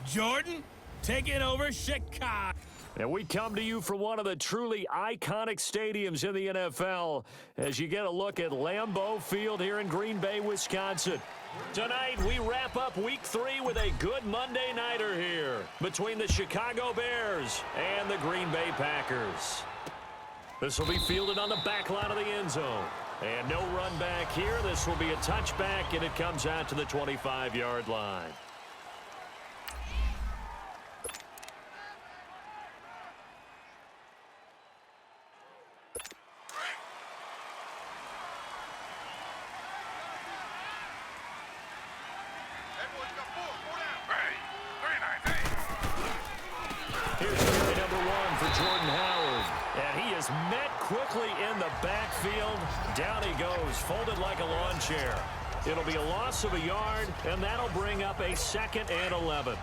Jordan, taking over Chicago. And we come to you from one of the truly iconic stadiums in the NFL as you get a look at Lambeau Field here in Green Bay, Wisconsin. Tonight, we wrap up Week 3 with a good Monday nighter here between the Chicago Bears and the Green Bay Packers. This will be fielded on the back line of the end zone. And no run back here. This will be a touchback, and it comes out to the 25-yard line. Here's carry number 1 for Jordan Howard. And he is met quickly in the backfield. Down he goes, folded like a lawn chair. It'll be a loss of a yard, and that'll bring up a 2nd and 11.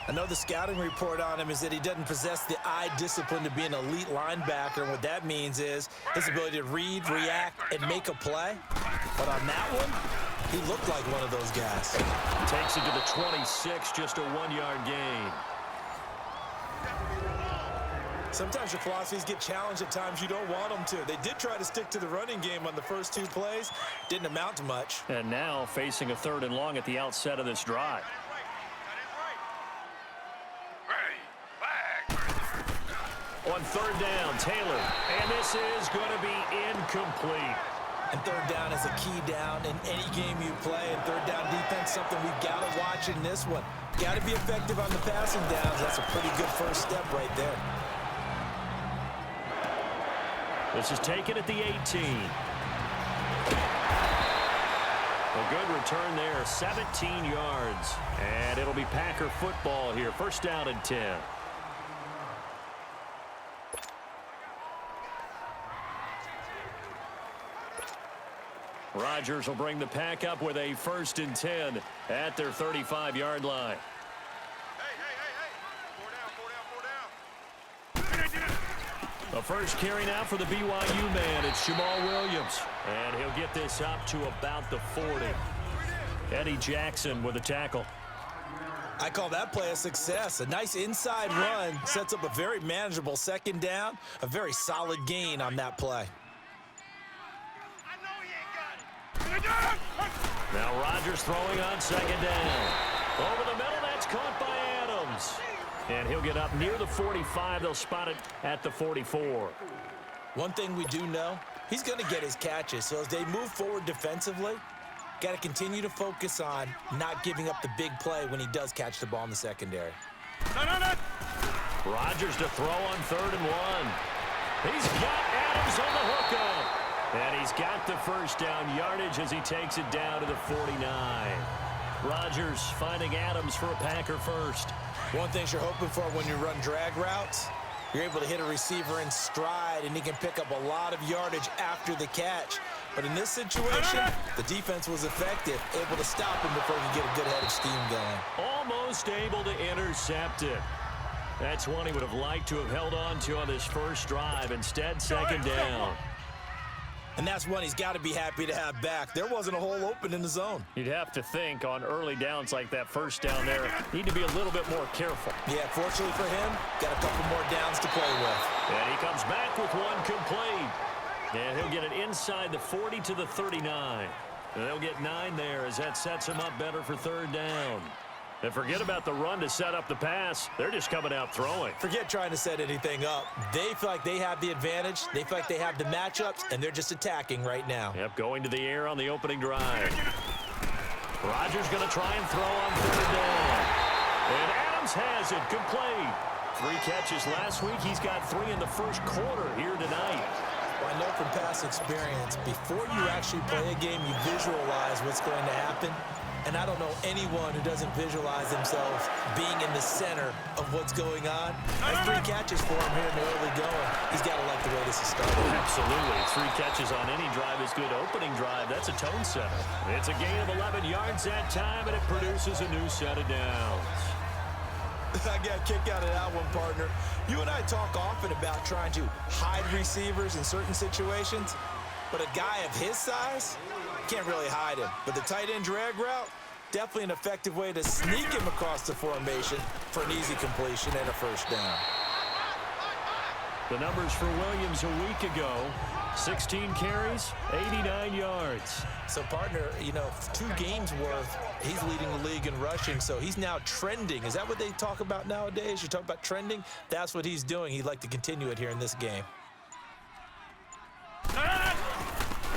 I know the scouting report on him is that he doesn't possess the eye discipline to be an elite linebacker. And what that means is his ability to read, react, and make a play. But on that one, he looked like one of those guys. Takes it to the 26, just a 1-yard gain. Sometimes your philosophies get challenged at times you don't want them to. They did try to stick to the running game on the first 2 plays. Didn't amount to much. And now facing a 3rd and long at the outset of this drive. On 3rd down, Taylor. And this is going to be incomplete. And 3rd down is a key down in any game you play. And 3rd down defense, something we've got to watch in this one. Got to be effective on the passing downs. That's a pretty good first step right there. This is taken at the 18. A good return there, 17 yards. And it'll be Packer football here, 1st down and 10. Rodgers will bring the Pack up with a 1st and 10 at their 35-yard line. The first carry now for the BYU man. It's Jamal Williams. And he'll get this up to about the 40. Eddie Jackson with a tackle. I call that play a success. A nice inside run sets up a very manageable 2nd down. A very solid gain on that play. Now Rodgers throwing on 2nd down. Over the middle, that's caught by Adams. And he'll get up near the 45. They'll spot it at the 44. One thing we do know, he's going to get his catches. So as they move forward defensively, got to continue to focus on not giving up the big play when he does catch the ball in the secondary. Rodgers to throw on 3rd and 1. He's got Adams on the hookup. And he's got the 1st down yardage as he takes it down to the 49. Rodgers finding Adams for a Packer first. One thing you're hoping for when you run drag routes, you're able to hit a receiver in stride, and he can pick up a lot of yardage after the catch. But in this situation, the defense was effective, able to stop him before he could get a good head of steam going. Almost able to intercept it. That's one he would have liked to have held on to on this first drive. Instead, 2nd down. And that's one he's got to be happy to have back. There wasn't a hole open in the zone. You'd have to think on early downs like that 1st down there, need to be a little bit more careful. Yeah, fortunately for him, got a couple more downs to play with. And he comes back with 1 complete. And he'll get it inside the 40 to the 39. And they'll get 9 there as that sets him up better for 3rd down. And forget about the run to set up the pass. They're just coming out throwing. Forget trying to set anything up. They feel like they have the advantage. They feel like they have the matchups, and they're just attacking right now. Yep, going to the air on the opening drive. Rodgers going to try and throw on 3rd down. And Adams has it complete. 3 catches last week. He's got 3 in the first quarter here tonight. Well, I know from past experience, before you actually play a game, you visualize what's going to happen. And I don't know anyone who doesn't visualize themselves being in the center of what's going on. That's 3 catches for him here in the early going. He's got to like the way this is starting. Absolutely. 3 catches on any drive is good. Opening drive, that's a tone setter. It's a gain of 11 yards that time, and it produces a new set of downs. I got a kick out of that one, partner. You and I talk often about trying to hide receivers in certain situations, but a guy of his size can't really hide him. But the tight end drag route, Definitely an effective way to sneak him across the formation for an easy completion and a first down. The numbers for Williams a week ago, 16 carries, 89 yards. So, partner, you know, 2 games worth, he's leading the league in rushing, so he's now trending. Is that what they talk about nowadays? You talk about trending? That's what he's doing. He'd like to continue it here in this game.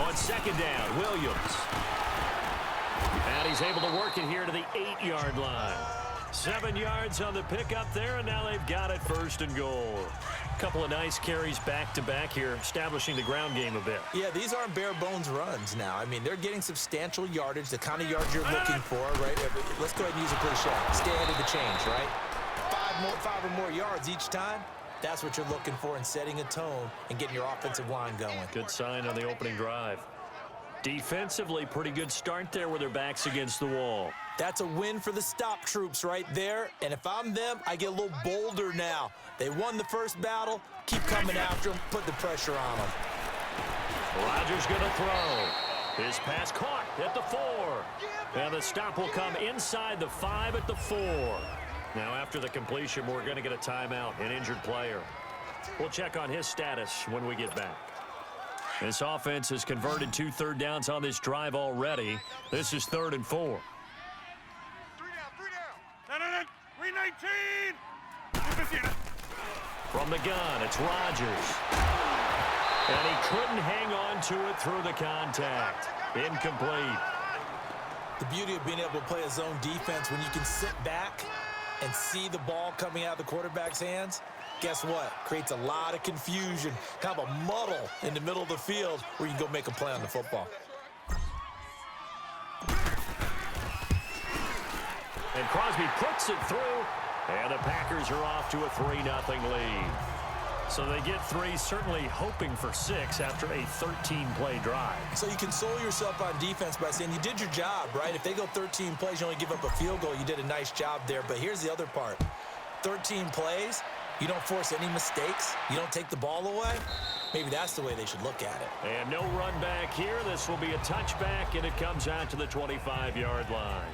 On second down, Williams. And he's able to work it here to the 8-yard line. 7 yards on the pickup there, and now they've got it first and goal. A couple of nice carries back-to-back here, establishing the ground game a bit. Yeah, these aren't bare-bones runs now. I mean, they're getting substantial yardage, the kind of yards you're looking for, right? Let's go ahead and use a cliche. Stay ahead of the change, right? 5 or more yards each time. That's what you're looking for in setting a tone and getting your offensive line going. Good sign on the opening drive. Defensively, pretty good start there with their backs against the wall. That's a win for the stop troops right there. And if I'm them, I get a little bolder now. They won the first battle. Keep coming after them. Put the pressure on them. Rodgers going to throw. His pass caught at the 4. And the stop will come inside the 5 at the 4. Now after the completion, we're going to get a timeout, an injured player. We'll check on his status when we get back. This offense has converted 2 third downs on this drive already. This is 3rd and 4. 3 down. No. 319. From the gun, it's Rodgers. And he couldn't hang on to it through the contact. Incomplete. The beauty of being able to play a zone defense when you can sit back and see the ball coming out of the quarterback's hands, guess what? Creates a lot of confusion, kind of a muddle in the middle of the field where you can go make a play on the football. And Crosby puts it through, and the Packers are off to a 3-0 lead. So they get 3, certainly hoping for 6 after a 13-play drive. So you console yourself on defense by saying you did your job, right? If they go 13 plays, you only give up a field goal, you did a nice job there. But here's the other part. 13 plays, you don't force any mistakes, you don't take the ball away. Maybe that's the way they should look at it. And no run back here. This will be a touchback, and it comes out to the 25-yard line.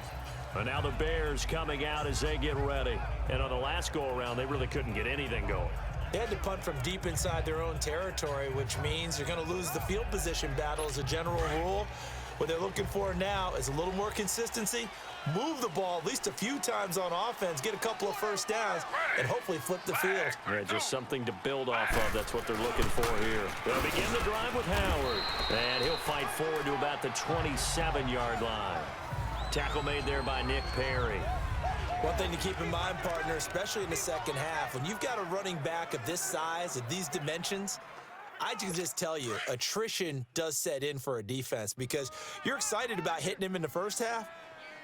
And now the Bears coming out as they get ready. And on the last go-around, they really couldn't get anything going. They had to punt from deep inside their own territory, which means you're going to lose the field position battle as a general rule. What they're looking for now is a little more consistency, move the ball at least a few times on offense, get a couple of first downs, and hopefully flip the field. Yeah, just something to build off of. That's what they're looking for here. They'll begin the drive with Howard. And he'll fight forward to about the 27-yard line. Tackle made there by Nick Perry. One thing to keep in mind, partner, especially in the second half, when you've got a running back of this size, of these dimensions, I can just tell you, attrition does set in for a defense because you're excited about hitting him in the first half.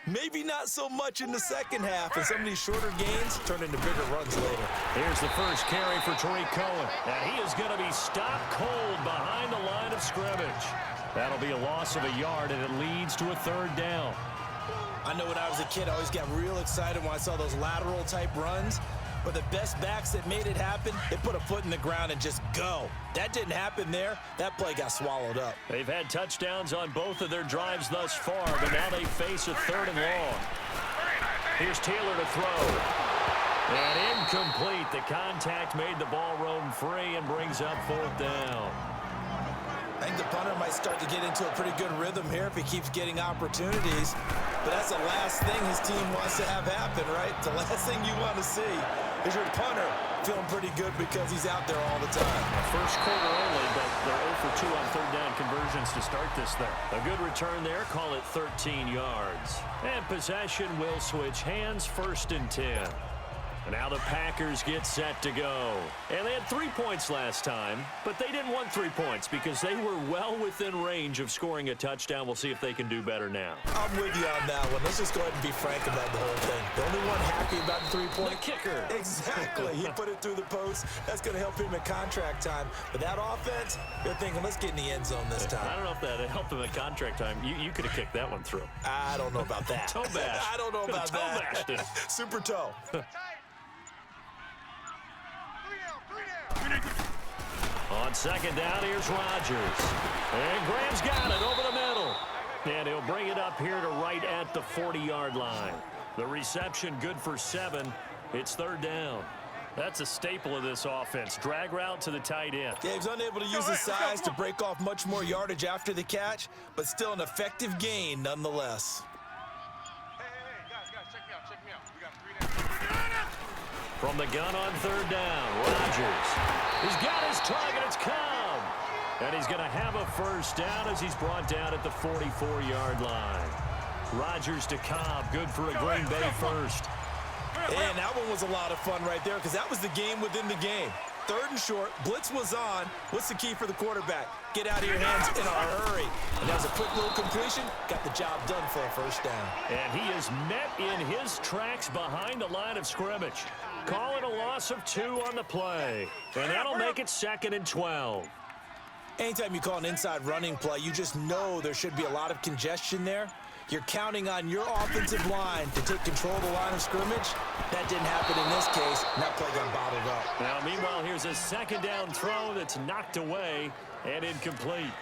Maybe not so much in the second half, and some of these shorter gains turn into bigger runs later. Here's the first carry for Tariq Cohen, and he is going to be stopped cold behind the line of scrimmage. That'll be a loss of a yard, and it leads to a 3rd down. I know when I was a kid, I always got real excited when I saw those lateral-type runs. But the best backs that made it happen, they put a foot in the ground and just go. That didn't happen there. That play got swallowed up. They've had touchdowns on both of their drives thus far, but now they face a 3rd and long. Here's Taylor to throw. And incomplete. The contact made the ball roam free and brings up 4th down. I think the punter might start to get into a pretty good rhythm here if he keeps getting opportunities. But that's the last thing his team wants to have happen, right? The last thing you want to see is your punter feeling pretty good because he's out there all the time. First quarter only, but they're 0 for 2 on 3rd down conversions to start this thing. A good return there, call it 13 yards. And possession will switch hands, 1st and 10. And now the Packers get set to go. And they had 3 points last time, but they didn't want 3 points because they were well within range of scoring a touchdown. We'll see if they can do better now. I'm with you on that one. Let's just go ahead and be frank about the whole thing. The only one happy about the 3-point. The kicker. Exactly. He put it through the post. That's going to help him at contract time. But that offense, they're thinking, let's get in the end zone this time. I don't know if that helped him at contract time. You could have kicked that one through. I don't know about that. Toe bash. I don't know about that. Toe bashed it. Super toe. On 2nd down, here's Rodgers. And Graham's got it over the middle. And he'll bring it up here to right at the 40-yard line. The reception good for 7. It's third down. That's a staple of this offense. Drag route to the tight end. Yeah, he was unable to use his size to break off much more yardage after the catch, but still an effective gain nonetheless. Guys, check me out. We got 3 down. From the gun on third down, Rodgers. He's got his target. It's Cobb. And he's going to have a first down as he's brought down at the 44-yard line. Rodgers to Cobb. Good for a Green Bay first. And that one was a lot of fun right there because that was the game within the game. Third and short, blitz was on. What's the key for the quarterback? Get out of your hands in a hurry. And that was a quick little completion. Got the job done for a first down. And he is met in his tracks behind the line of scrimmage. Calling a loss of 2 on the play. And that'll make it 2nd and 12. Anytime you call an inside running play, you just know there should be a lot of congestion there. You're counting on your offensive line to take control of the line of scrimmage. That didn't happen in this case, and that play got bottled up. Now, meanwhile, here's a second down throw that's knocked away and incomplete.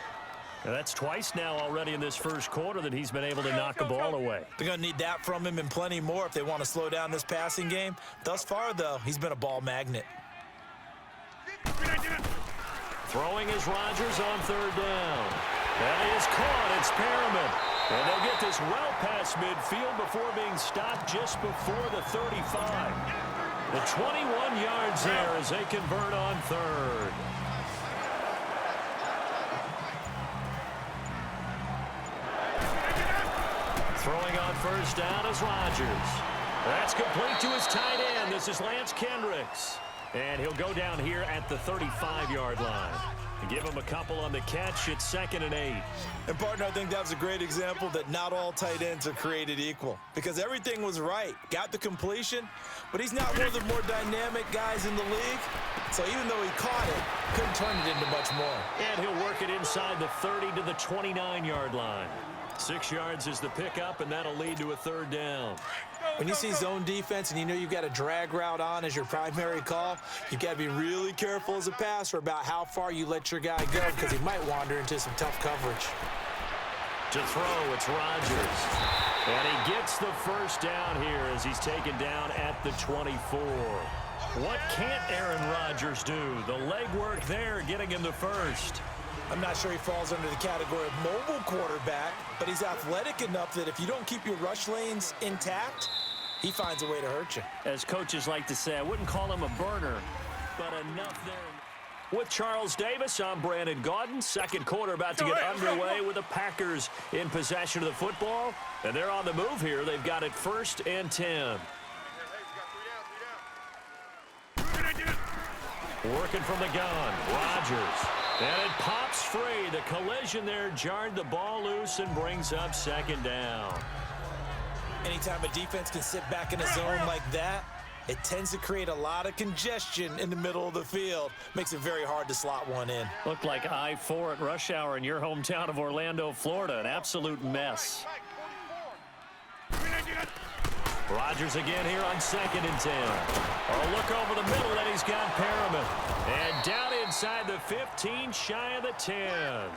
Now, that's twice now already in this first quarter that he's been able to knock the ball away. They're going to need that from him and plenty more if they want to slow down this passing game. Thus far, though, he's been a ball magnet. Throwing is Rodgers on third down. That is caught. It's Perriman. And they'll get this well past midfield before being stopped just before the 35. The 21 yards there as they convert on third. Throwing on first down is Rodgers. That's complete to his tight end. This is Lance Kendricks. And he'll go down here at the 35-yard line. Give him a couple on the catch. It's 2nd and 8. And, partner, I think that was a great example that not all tight ends are created equal because everything was right. Got the completion, but he's not one of the more dynamic guys in the league. So even though he caught it, couldn't turn it into much more. And he'll work it inside the 30 to the 29-yard line. 6 yards is the pickup, and that'll lead to a third down. When you see zone defense and you know you've got a drag route on as your primary call, you've got to be really careful as a passer about how far you let your guy go because he might wander into some tough coverage. To throw, it's Rodgers. And he gets the first down here as he's taken down at the 24. What can't Aaron Rodgers do? The legwork there getting him the first. I'm not sure he falls under the category of mobile quarterback, but he's athletic enough that if you don't keep your rush lanes intact, he finds a way to hurt you. As coaches like to say, I wouldn't call him a burner, but enough there. With Charles Davis, I'm Brandon Gaudin. Second quarter about to get underway with the Packers in possession of the football. And they're on the move here. They've got it 1st and 10. Working from the gun, Rodgers. And it pops free. The collision there jarred the ball loose and brings up 2nd down. Anytime a defense can sit back in a zone like that, it tends to create a lot of congestion in the middle of the field. Makes it very hard to slot one in. Looked like I-4 at rush hour in your hometown of Orlando, Florida. An absolute mess. Rodgers again here on 2nd and 10. A look over the middle, and he's got Perriman. And down inside the 15, shy of the 10.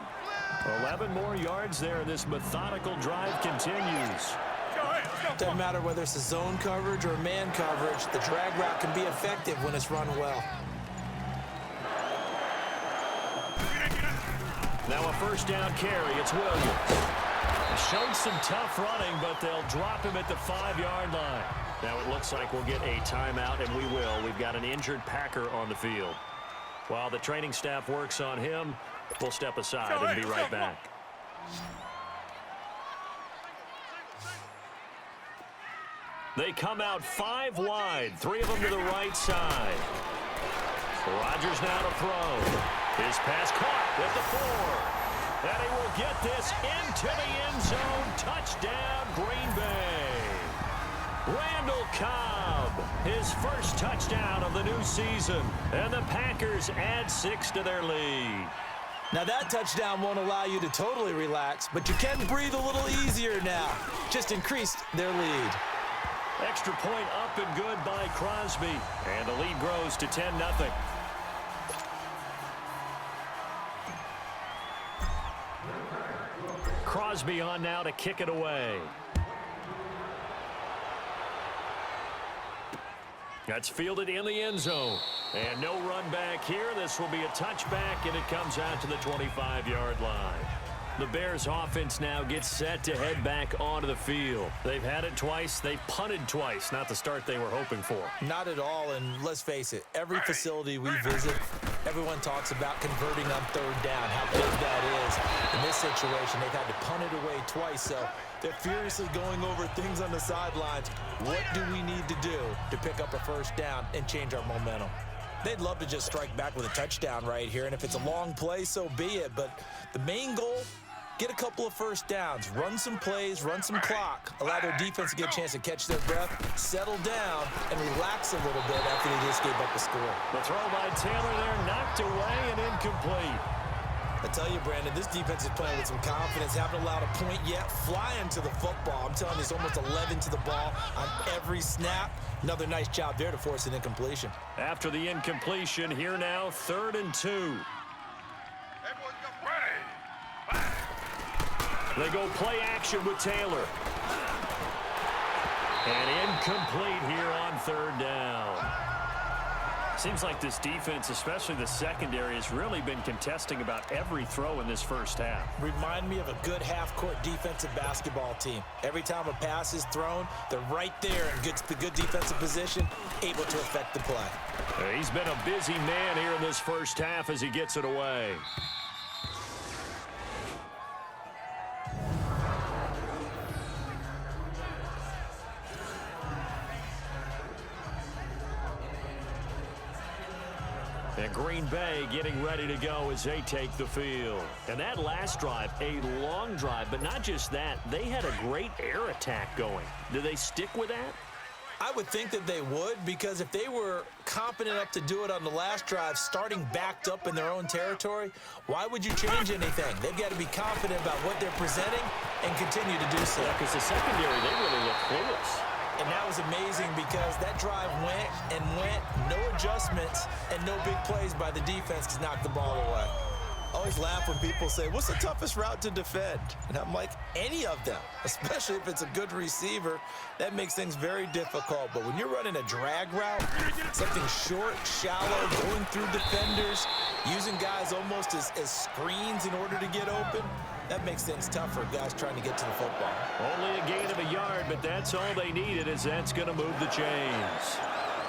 11 more yards there. This methodical drive continues. Doesn't matter whether it's a zone coverage or man coverage, the drag route can be effective when it's run well. Now a first down carry. It's Williams. Showed some tough running, but they'll drop him at the 5-yard line. Now it looks like we'll get a timeout, and we will. We've got an injured Packer on the field. While the training staff works on him, we'll step aside and be right back. They come out 5 wide, 3 of them to the right side. Rodgers now to throw. His pass caught at the 4. And he will get this into the end zone. Touchdown, Green Bay. Randall Cobb, his first touchdown of the new season. And the Packers add 6 to their lead. Now that touchdown won't allow you to totally relax, but you can breathe a little easier now. Just increased their lead. Extra point up and good by Crosby. And the lead grows to 10-0. Crosby on now to kick it away. That's fielded in the end zone. And no run back here. This will be a touchback, and it comes out to the 25-yard line. The Bears offense now gets set to head back onto the field. They've had it twice. They've punted twice. Not the start they were hoping for. Not at all, and let's face it, every facility we visit, everyone talks about converting on third down, how big that is. In this situation, they've had to punt it away twice, so they're furiously going over things on the sidelines. What do we need to do to pick up a first down and change our momentum? They'd love to just strike back with a touchdown right here, and if it's a long play, so be it. But the main goal, get a couple of first downs, run some plays, run some clock, allow their defense to get a chance to catch their breath, settle down, and relax a little bit after they just gave up a score. The throw by Taylor there, knocked away and incomplete. I tell you, Brandon, this defense is playing with some confidence. Haven't allowed a point yet. Flying to the football. I'm telling you, it's almost 11 to the ball on every snap. Another nice job there to force an incompletion. After the incompletion, here now, 3rd and 2. They go play action with Taylor. And incomplete here on 3rd down. Seems like this defense, especially the secondary, has really been contesting about every throw in this first half. Remind me of a good half-court defensive basketball team. Every time a pass is thrown, they're right there in good defensive position, able to affect the play. He's been a busy man here in this first half as he gets it away. And Green Bay getting ready to go as they take the field. And that last drive, a long drive, but not just that. They had a great air attack going. Do they stick with that? I would think that they would, because if they were competent enough to do it on the last drive, starting backed up in their own territory, why would you change anything? They've got to be confident about what they're presenting and continue to do so. Yeah, because the secondary, they really look clueless. And that was amazing because that drive went and went, no adjustments, and no big plays by the defense to knock the ball away. I always laugh when people say, what's the toughest route to defend? And I'm like, any of them, especially if it's a good receiver. That makes things very difficult. But when you're running a drag route, something short, shallow, going through defenders, using guys almost as screens in order to get open, that makes things tough for guys trying to get to the football. Only a gain of a yard, but that's all they needed, as that's going to move the chains.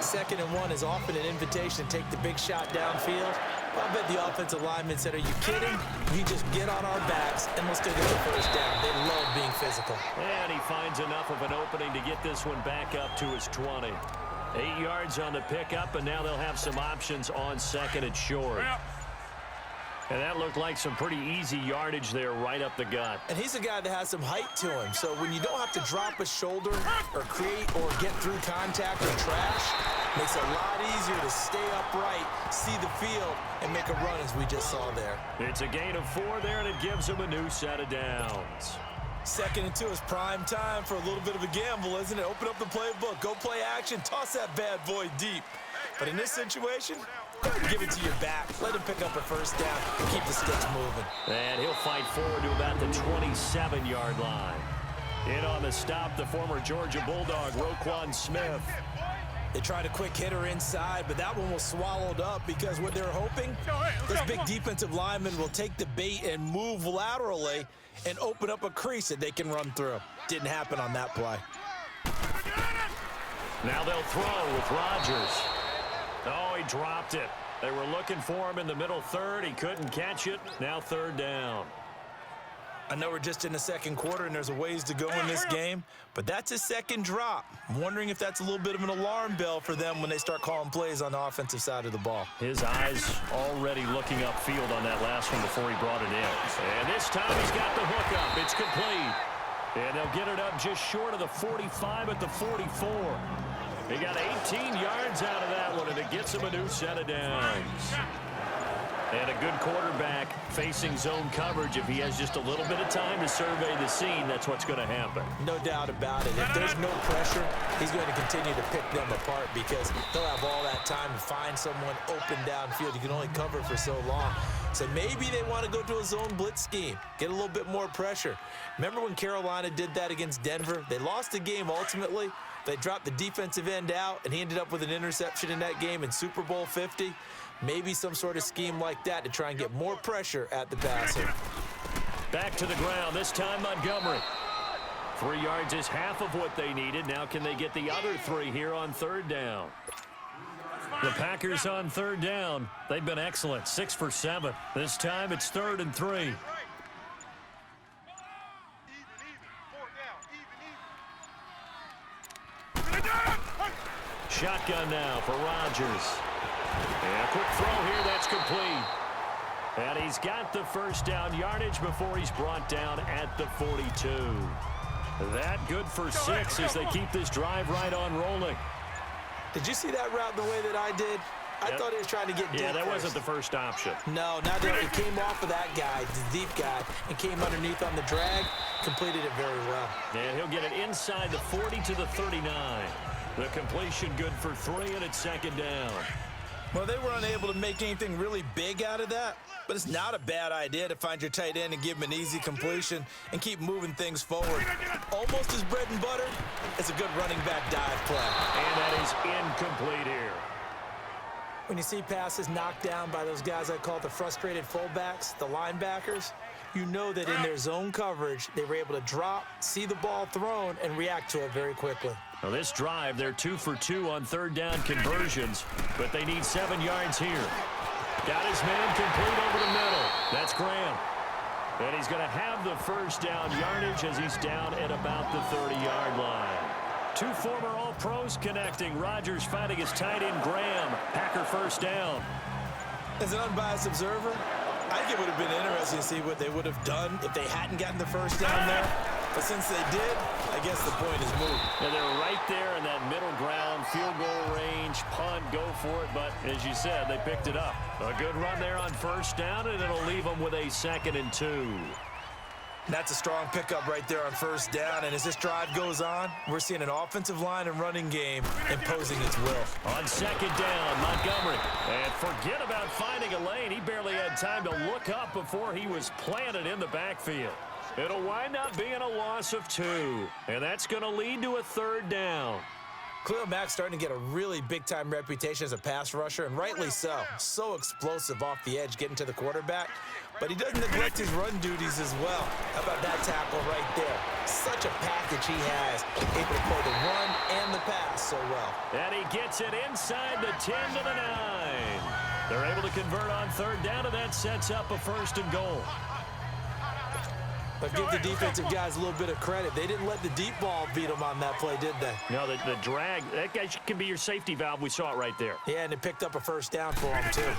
2nd and 1 is often an invitation to take the big shot downfield. I bet the offensive lineman said, are you kidding? You just get on our backs and let's go get the first down. They love being physical. And he finds enough of an opening to get this one back up to his 20. 8 yards on the pickup, and now they'll have some options on 2nd and short. And that looked like some pretty easy yardage there right up the gut. And he's a guy that has some height to him. So when you don't have to drop a shoulder or create or get through contact or trash, makes it a lot easier to stay upright, see the field, and make a run as we just saw there. It's a gain of 4 there, and it gives him a new set of downs. 2nd and 2 is prime time for a little bit of a gamble, isn't it? Open up the playbook, go play action, toss that bad boy deep. But in this situation, go ahead and give it to your back. Let him pick up a first down and keep the sticks moving. And he'll fight forward to about the 27-yard line. In on the stop, the former Georgia Bulldog, Roquan Smith. They tried a quick hitter inside, but that one was swallowed up because what they're hoping, this big defensive lineman will take the bait and move laterally and open up a crease that they can run through. Didn't happen on that play. Now they'll throw with Rodgers. Oh, he dropped it. They were looking for him in the middle 3rd. He couldn't catch it. Now 3rd down. I know we're just in the 2nd quarter and there's a ways to go in this game, but that's his 2nd drop. I'm wondering if that's a little bit of an alarm bell for them when they start calling plays on the offensive side of the ball. His eyes already looking upfield on that last one before he brought it in. And this time he's got the hook up. It's complete. And they'll get it up just short of the 45 at the 44. He got 18 yards out of that one, and it gets him a new set of downs. And a good quarterback facing zone coverage. If he has just a little bit of time to survey the scene, that's what's going to happen. No doubt about it. If there's no pressure, he's going to continue to pick them apart because they'll have all that time to find someone open downfield. You can only cover for so long. So maybe they want to go to a zone blitz scheme, get a little bit more pressure. Remember when Carolina did that against Denver? They lost the game ultimately. They dropped the defensive end out, and he ended up with an interception in that game in Super Bowl 50. Maybe some sort of scheme like that to try and get more pressure at the passer. Back to the ground, this time Montgomery. 3 yards is half of what they needed. Now can they get the other 3 here on third down? The Packers on third down. They've been excellent, 6 for 7. This time it's 3rd and 3. Even. 4 down, even. Shotgun now for Rodgers. And a quick throw here, that's complete. And he's got the first down yardage before he's brought down at the 42. That good for 6 as they keep this drive right on rolling. Did you see that route the way that I did? I thought he was trying to get deep. Yeah, that first. wasn't the first option. No, not that. It came off of that guy, the deep guy, and came underneath on the drag. Completed it very well. And he'll get it inside the 40 to the 39. The completion good for 3, and it's 2nd down. Well, they were unable to make anything really big out of that, but it's not a bad idea to find your tight end and give him an easy completion and keep moving things forward. Almost his bread and butter. It's a good running back dive play. And that is incomplete here. When you see passes knocked down by those guys I call the frustrated fullbacks, the linebackers, you know that in their zone coverage, they were able to drop, see the ball thrown, and react to it very quickly. Well, this drive, they're 2 for 2 on third down conversions, but they need 7 yards here. Got his man complete over the middle. That's Graham. And he's going to have the first down yardage as he's down at about the 30-yard line. 2 former All-Pros connecting. Rodgers finding his tight end, Graham. Packer first down. As an unbiased observer, I think it would have been interesting to see what they would have done if they hadn't gotten the first down there. But since they did, I guess the point is moved. And they're right there in that middle ground, field goal range, punt, go for it. But as you said, they picked it up. A good run there on first down, and it'll leave them with a 2nd and 2. That's a strong pickup right there on first down. And as this drive goes on, we're seeing an offensive line and running game imposing its will. On 2nd down, Montgomery. And forget about finding a lane. He barely had time to look up before he was planted in the backfield. It'll wind up being a loss of 2. And that's going to lead to a 3rd down. Khalil Mack's starting to get a really big-time reputation as a pass rusher, and rightly so. So explosive off the edge getting to the quarterback. But he doesn't neglect his run duties as well. How about that tackle right there? Such a package he has, able to play the run and the pass so well. And he gets it inside the 10 to the 9. They're able to convert on third down, and that sets up a 1st and goal. But give the defensive guys a little bit of credit. They didn't let the deep ball beat them on that play, did they? No, the drag, that guy can be your safety valve. We saw it right there. Yeah, and it picked up a first down for them, too.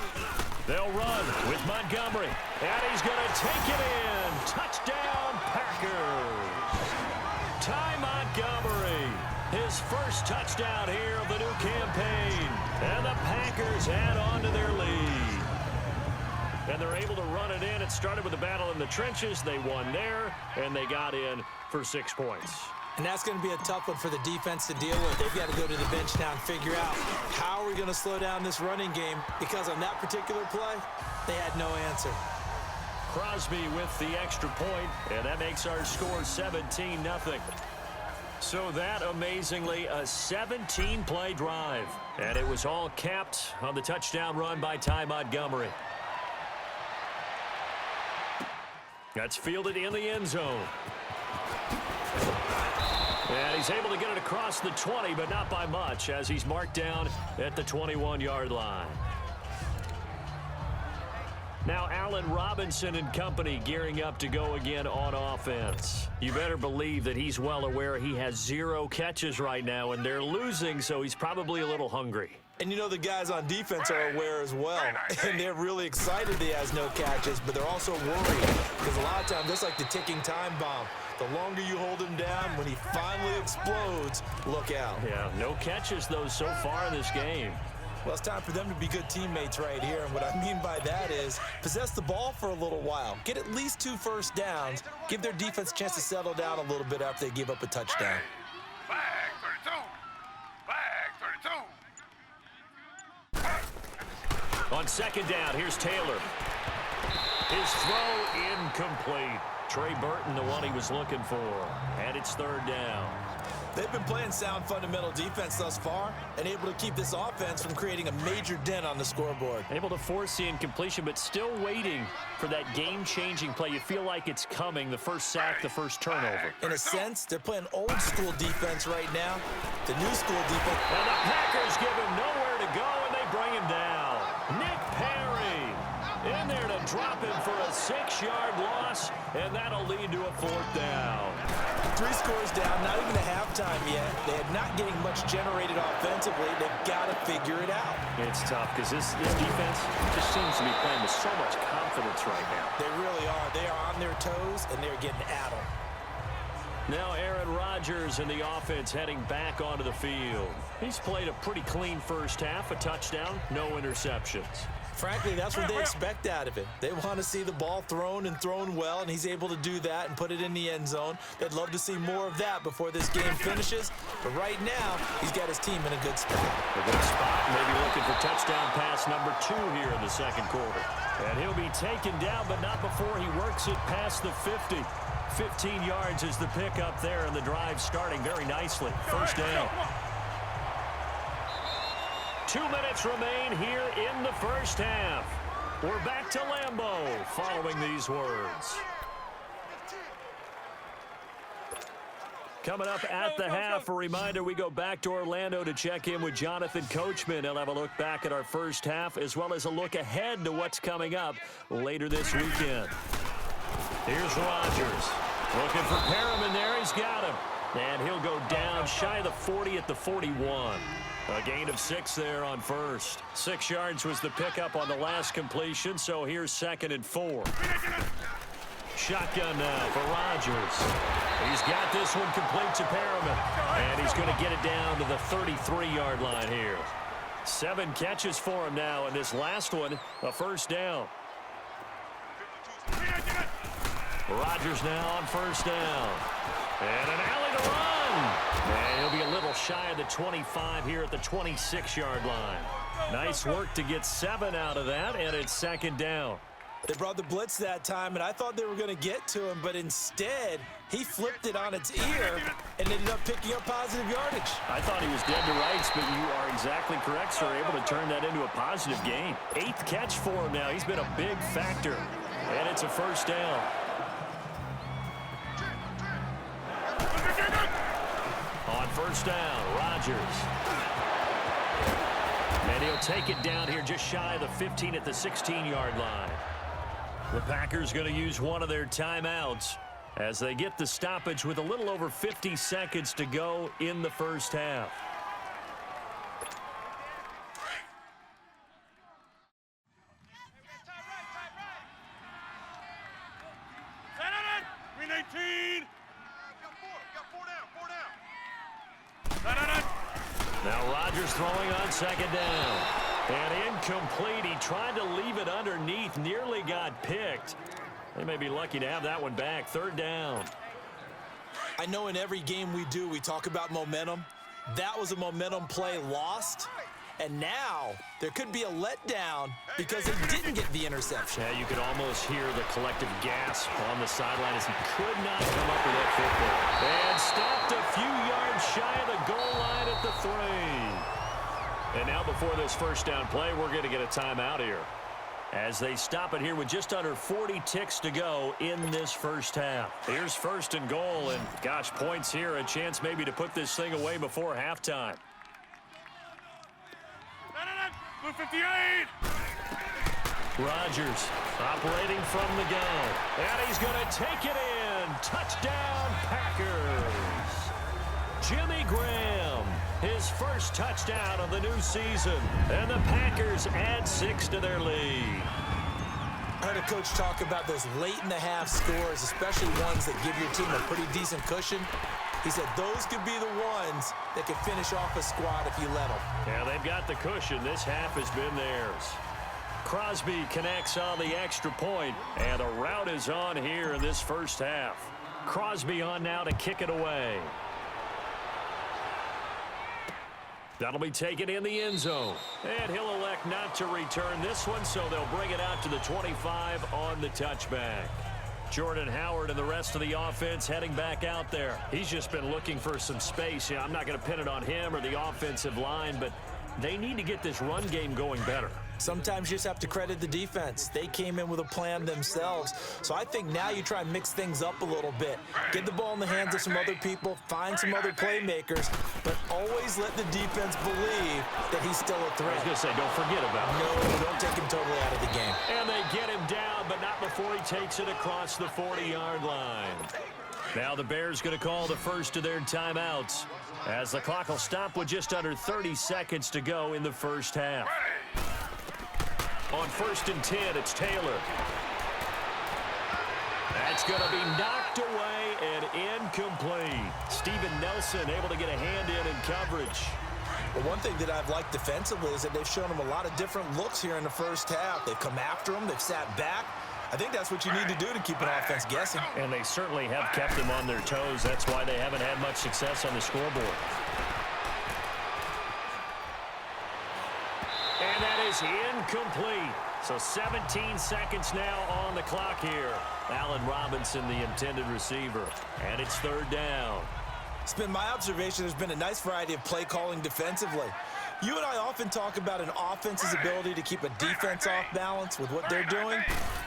They'll run with Montgomery, and he's going to take it in. Touchdown, Packers. Ty Montgomery, his first touchdown here of the new campaign. And the Packers add on to their lead. And they're able to run it in. It started with a battle in the trenches. They won there, and they got in for 6 points. And that's going to be a tough one for the defense to deal with. They've got to go to the bench now and figure out how are we going to slow down this running game, because on that particular play, they had no answer. Crosby with the extra point, and that makes our score 17-0. So that, amazingly, a 17-play drive. And it was all capped on the touchdown run by Ty Montgomery. That's fielded in the end zone. And he's able to get it across the 20, but not by much, as he's marked down at the 21-yard line. Now Allen Robinson and company gearing up to go again on offense. You better believe that he's well aware he has 0 catches right now, and they're losing, so he's probably a little hungry. And you know the guys on defense are aware as well. And they're really excited he has no catches, but they're also worried. Because a lot of times, that's like the ticking time bomb. The longer you hold him down, when he finally explodes, look out. Yeah, no catches, though, so far in this game. Well, it's time for them to be good teammates right here. And what I mean by that is possess the ball for a little while. Get at least 2 first downs. Give their defense a chance to settle down a little bit after they give up a touchdown. Flag 32. Flag 32. On second down, here's Taylor. His throw incomplete. Trey Burton, the one he was looking for. And it's third down. They've been playing sound fundamental defense thus far and able to keep this offense from creating a major dent on the scoreboard. Able to force the incompletion, but still waiting for that game-changing play. You feel like it's coming, the first sack, the first turnover. In a sense, they're playing old-school defense right now. The new school defense. And the Packers give him nowhere to go, and they bring him down. Nick Perry in there to drop him for a 6-yard loss, and that'll lead to a fourth down. 3 scores down, not even a halftime yet. They are not getting much generated offensively. They've got to figure it out. It's tough because this defense just seems to be playing with so much confidence right now. They really are. They are on their toes, and they're getting at them. Now Aaron Rodgers and the offense heading back onto the field. He's played a pretty clean first half, a touchdown, no interceptions. Frankly, that's what they expect out of him. They want to see the ball thrown and thrown well, and he's able to do that and put it in the end zone. They'd love to see more of that before this game finishes. But right now, he's got his team in a good spot. A good spot, maybe looking for touchdown pass number 2 here in the second quarter. And he'll be taken down, but not before he works it past the 50. 15 yards is the pickup there, and the drive starting very nicely. First down. 2 minutes remain here in the first half. We're back to Lambeau following these words. Coming up at the half, a reminder, we go back to Orlando to check in with Jonathan Coachman. He'll have a look back at our first half as well as a look ahead to what's coming up later this weekend. Here's Rodgers. Looking for Perriman there. He's got him. And he'll go down shy of the 40 at the 41. A gain of 6 there on first. 6 yards was the pickup on the last completion, so here's 2nd and 4. Shotgun now for Rodgers. He's got this one complete to Perriman. And he's going to get it down to the 33-yard line here. 7 catches for him now, and this last one, a first down. Rodgers now on first down. And an alley to run. And he'll be a little shy of the 25 here at the 26-yard line. Nice work to get 7 out of that, and it's 2nd down. They brought the blitz that time, and I thought they were going to get to him, but instead, he flipped it on its ear and ended up picking up positive yardage. I thought he was dead to rights, but you are exactly correct, sir. Able to turn that into a positive gain. 8th catch for him now. He's been a big factor, and it's a first down. On first down, Rodgers. And he'll take it down here just shy of the 15 at the 16-yard line. The Packers going to use one of their timeouts as they get the stoppage with a little over 50 seconds to go in the first half. Green 18. Now Rodgers throwing on 2nd down. And incomplete. He tried to leave it underneath. Nearly got picked. They may be lucky to have that one back. 3rd down. I know in every game we do, we talk about momentum. That was a momentum play lost. And now there could be a letdown because they didn't get the interception. Yeah, you could almost hear the collective gasp on the sideline as he could not come up with that football. And stopped a few yards shy of the goal line at the 3. And now before this first down play, we're going to get a timeout here as they stop it here with just under 40 ticks to go in this first half. Here's 1st and goal, and gosh, points here, a chance maybe to put this thing away before halftime. 58. Rodgers operating from the gun. And he's going to take it in. Touchdown, Packers. Jimmy Graham, his first touchdown of the new season. And the Packers add 6 to their lead. I heard a coach talk about those late-in-the-half scores, especially ones that give your team a pretty decent cushion. He said those could be the ones that could finish off a squad if you let them. Yeah, they've got the cushion. This half has been theirs. Crosby connects on the extra point, and the route is on here in this first half. Crosby on now to kick it away. That'll be taken in the end zone. And he'll elect not to return this one, so they'll bring it out to the 25 on the touchback. Jordan Howard and the rest of the offense heading back out there. He's just been looking for some space. Yeah, I'm not going to pin it on him or the offensive line, but they need to get this run game going better. Sometimes you just have to credit the defense. They came in with a plan themselves. So I think now you try and mix things up a little bit. Get the ball in the hands of some other people, find some other playmakers, but always let the defense believe that he's still a threat. I was going to say, don't forget about him. No, don't take him totally out of the game. And they get him down, but not before he takes it across the 40-yard line. Now the Bears going to call the first of their timeouts as the clock will stop with just under 30 seconds to go in the first half. On 1st and 10, it's Taylor. That's going to be knocked away and incomplete. Steven Nelson able to get a hand in coverage. Well, one thing that I've liked defensively is that they've shown him a lot of different looks here in the first half. They've come after him. They've sat back. I think that's what you need to do to keep an offense guessing. And they certainly have kept them on their toes. That's why they haven't had much success on the scoreboard. And that is incomplete. So 17 seconds now on the clock here. Allen Robinson, the intended receiver. And it's 3rd down. It's been my observation there's been a nice variety of play calling defensively. You and I often talk about an offense's ability to keep a defense off balance with what they're doing.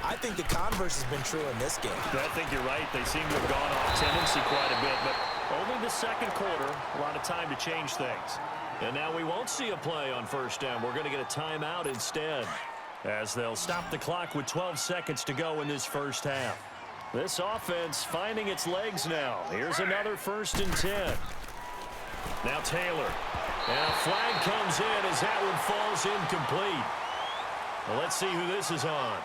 I think the converse has been true in this game. I think you're right. They seem to have gone off tendency quite a bit, but only the second quarter, a lot of time to change things. And now we won't see a play on 1st down. We're going to get a timeout instead, as they'll stop the clock with 12 seconds to go in this first half. This offense finding its legs now. Here's another 1st and 10. Now Taylor. And a flag comes in as that one falls incomplete. Well, let's see who this is on.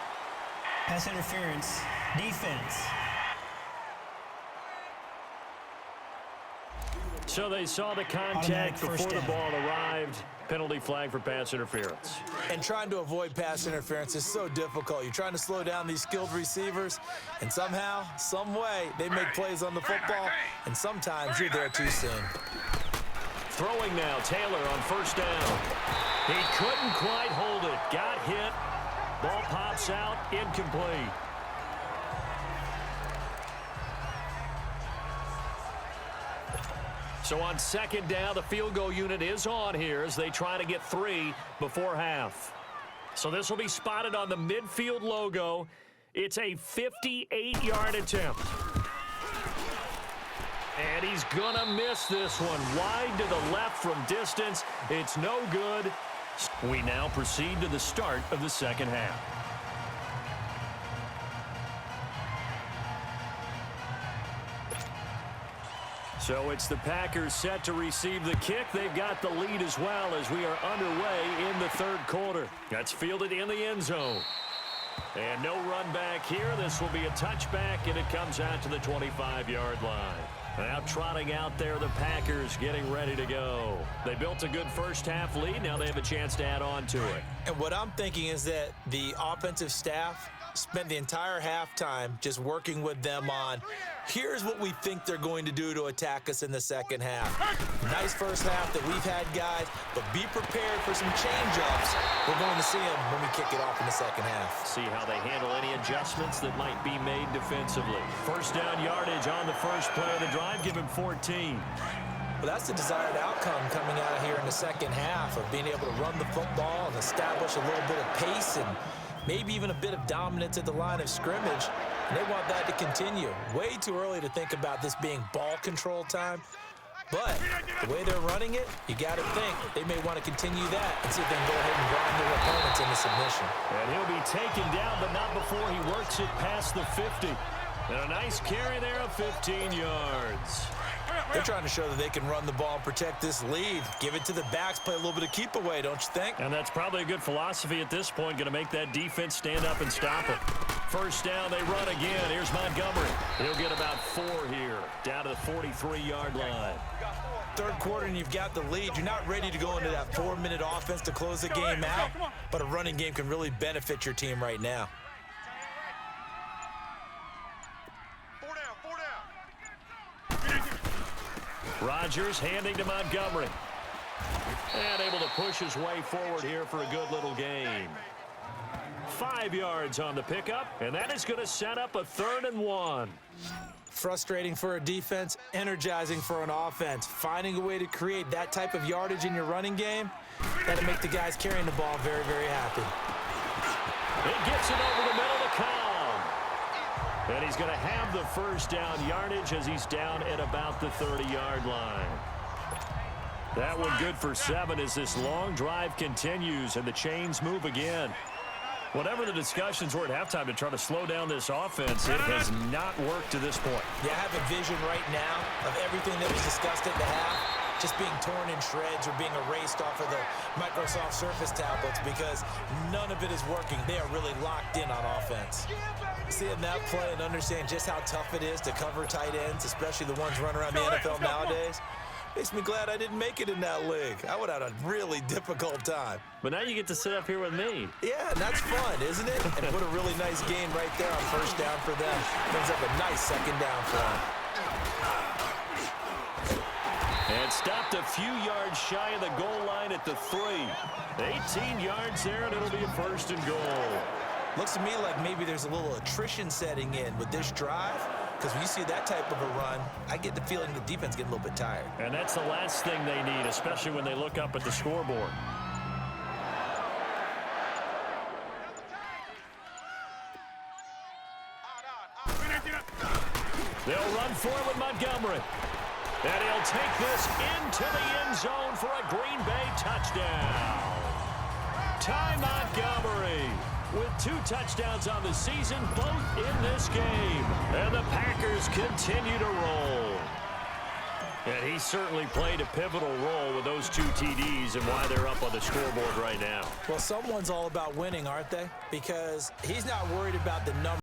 Pass interference, defense. So they saw the contact before the ball arrived. Penalty flag for pass interference. And trying to avoid pass interference is so difficult. You're trying to slow down these skilled receivers, and somehow, some way, they make plays on the football, and sometimes you're there too soon. Throwing now, Taylor on 1st down. He couldn't quite hold it. Got hit. Ball pops out, incomplete. So on 2nd down, the field goal unit is on here as they try to get 3 before half. So this will be spotted on the midfield logo. It's a 58-yard attempt. And he's going to miss this one. Wide to the left from distance. It's no good. We now proceed to the start of the second half. So it's the Packers set to receive the kick. They've got the lead as well as we are underway in the 3rd quarter. That's fielded in the end zone. And no run back here. This will be a touchback, and it comes out to the 25-yard line. Now trotting out there, the Packers getting ready to go. They built a good first half lead. Now they have a chance to add on to it. And what I'm thinking is that the offensive staff spent the entire halftime just working with them on, here's what we think they're going to do to attack us in the second half. Nice first half that we've had, guys, but be prepared for some change-ups. We're going to see them when we kick it off in the second half. See how they handle any adjustments that might be made defensively. 1st down yardage on the first play of the drive. Give him 14. Well, that's the desired outcome coming out of here in the second half of being able to run the football and establish a little bit of pace and maybe even a bit of dominance at the line of scrimmage. And they want that to continue. Way too early to think about this being ball control time. But the way they're running it, you got to think they may want to continue that and see if they can go ahead and grind their opponents into submission. And he'll be taken down, but not before he works it past the 50. And a nice carry there of 15 yards. They're trying to show that they can run the ball and protect this lead. Give it to the backs, play a little bit of keep away, don't you think? And that's probably a good philosophy at this point, going to make that defense stand up and stop it. 1st down, they run again. Here's Montgomery. He'll get about 4 here, down to the 43-yard line. 3rd quarter and you've got the lead. You're not ready to go into that 4-minute offense to close the game out, but a running game can really benefit your team right now. 4 down, 4 down. Rodgers handing to Montgomery. And able to push his way forward here for a good little gain. 5 yards on the pickup, and that is going to set up a 3rd and 1. Frustrating for a defense, energizing for an offense. Finding a way to create that type of yardage in your running game, that'll make the guys carrying the ball very, very happy. He gets it over the middle to Cobb. And he's going to have the first down yardage as he's down at about the 30-yard line. That one good for 7 as this long drive continues and the chains move again. Whatever the discussions were at halftime to try to slow down this offense, it has not worked to this point. Yeah, I have a vision right now of everything that was discussed at the half just being torn in shreds or being erased off of the Microsoft Surface tablets because none of it is working. They are really locked in on offense. Seeing that play and understand just how tough it is to cover tight ends, especially the ones running around the NFL nowadays, makes me glad I didn't make it in that league. I would have had a really difficult time. But now you get to sit up here with me. Yeah, and that's fun, isn't it? And put a really nice game right there on first down for them. Brings up a nice second down for them. And stopped a few yards shy of the goal line at the 3. 18 yards there, and it'll be a 1st and goal. Looks to me like maybe there's a little attrition setting in with this drive, because when you see that type of a run, I get the feeling the defense getting a little bit tired. And that's the last thing they need, especially when they look up at the scoreboard. They'll run forward with Montgomery. And he'll take this into the end zone for a Green Bay touchdown. Ty Montgomery with 2 touchdowns on the season, both in this game. And the Packers continue to roll. And he certainly played a pivotal role with those 2 TDs and why they're up on the scoreboard right now. Well, someone's all about winning, aren't they? Because he's not worried about the number.